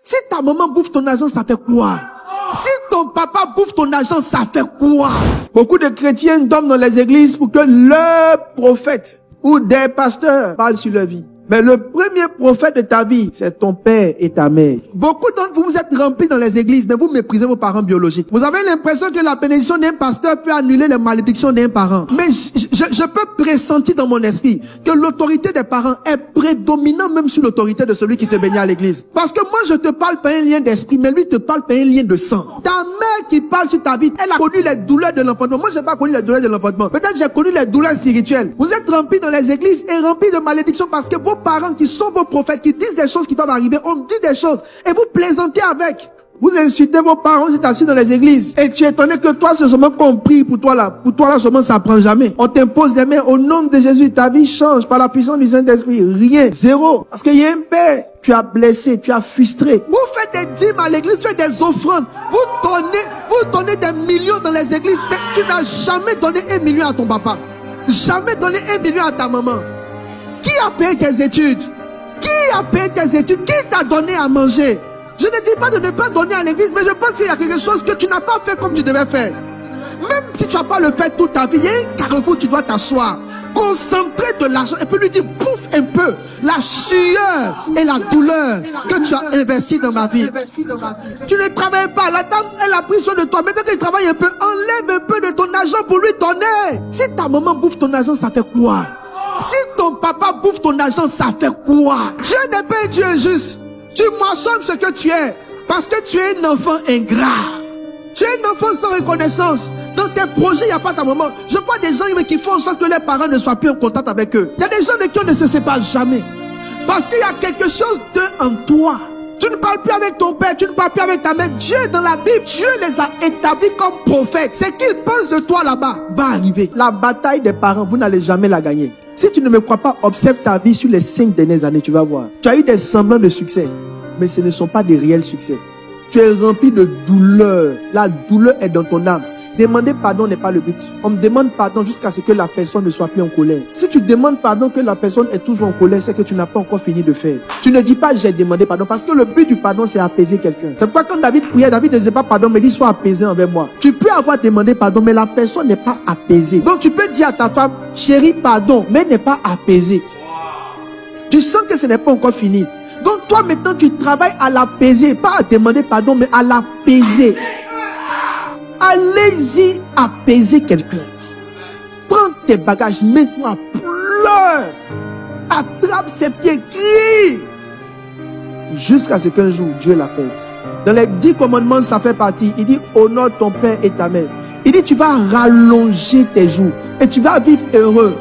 Si ta maman bouffe ton argent, ça fait quoi? Si ton papa bouffe ton argent, ça fait quoi? Beaucoup de chrétiens dorment dans les églises pour que leur prophète ou des pasteurs parlent sur leur vie. Mais le premier prophète de ta vie, c'est ton père et ta mère. Beaucoup d'entre vous, vous êtes remplis dans les églises, mais vous méprisez vos parents biologiques. Vous avez l'impression que la bénédiction d'un pasteur peut annuler les malédictions d'un parent. Mais je peux pressentir dans mon esprit que l'autorité des parents est prédominante même sur l'autorité de celui qui te bénit à l'église. Parce que moi, je te parle par un lien d'esprit, mais lui te parle par un lien de sang. Ta mère qui parle sur ta vie, elle a connu les douleurs de l'enfantement. Moi, j'ai pas connu les douleurs de l'enfantement. Peut-être j'ai connu les douleurs spirituelles. Vous êtes remplis dans les églises et remplis de malédictions parce que vos parents qui sont vos prophètes, qui disent des choses qui doivent arriver, on dit des choses et vous plaisantez avec. Vous insultez vos parents, vous êtes assis dans les églises et tu es étonné que toi c'est seulement compris pour toi là seulement ça prend jamais. On t'impose des mains au nom de Jésus, ta vie change par la puissance du Saint-Esprit. Rien, zéro. Parce qu'il y a un père, tu as blessé, tu as frustré. Vous faites des dîmes à l'église, tu faites des offrandes, vous donnez des millions dans les églises, mais tu n'as jamais donné 1 million à ton papa, jamais donné 1 million à ta maman. Qui a payé tes études? Qui a payé tes études? Qui t'a donné à manger? Je ne dis pas de ne pas donner à l'église, mais je pense qu'il y a quelque chose que tu n'as pas fait comme tu devais faire. Même si tu n'as pas le fait toute ta vie, il y a un carrefour où tu dois t'asseoir, concentrer de l'argent et puis lui dire bouffe un peu la sueur et la douleur que tu as investi dans ma vie. Tu ne travailles pas, la dame elle a pris soin de toi, maintenant qu'elle travaille un peu, enlève un peu de ton argent pour lui donner. Si ta maman bouffe ton argent, ça fait quoi? Si ton papa bouffe ton argent, ça fait quoi? Dieu n'est pas un Dieu injuste. Tu moissonnes ce que tu es parce que tu es un enfant ingrat. Tu es un enfant sans reconnaissance. Dans tes projets, il n'y a pas ta maman. Je vois des gens qui font en sorte que les parents ne soient plus en contact avec eux. Il y a des gens de qui on ne se sépare jamais. Parce qu'il y a quelque chose d'eux en toi. Tu ne parles plus avec ton père, tu ne parles plus avec ta mère. Dieu, dans la Bible, Dieu les a établis comme prophètes. Ce qu'ils pensent de toi là-bas va arriver. La bataille des parents, vous n'allez jamais la gagner. Si tu ne me crois pas, observe ta vie sur les 5 dernières années, tu vas voir. Tu as eu des semblants de succès, mais ce ne sont pas des réels succès. Tu es rempli de douleur. La douleur est dans ton âme. Demander pardon n'est pas le but. On me demande pardon jusqu'à ce que la personne ne soit plus en colère. Si tu demandes pardon que la personne est toujours en colère, c'est que tu n'as pas encore fini de faire. Tu ne dis pas j'ai demandé pardon parce que le but du pardon c'est apaiser quelqu'un. C'est pourquoi quand David priait, David ne disait pas pardon mais dit sois apaisé envers moi. Tu peux avoir demandé pardon mais la personne n'est pas apaisée. Donc tu peux dire à ta femme chérie pardon mais elle n'est pas apaisée. Tu sens que ce n'est pas encore fini. Donc toi maintenant tu travailles à l'apaiser, pas à demander pardon mais à l'apaiser. Allez-y apaiser quelqu'un. Prends tes bagages, mets-toi, pleure, attrape ses pieds, crie. Jusqu'à ce qu'un jour Dieu l'apaise. Dans les 10 commandements, ça fait partie. Il dit honore ton père et ta mère. Il dit tu vas rallonger tes jours et tu vas vivre heureux.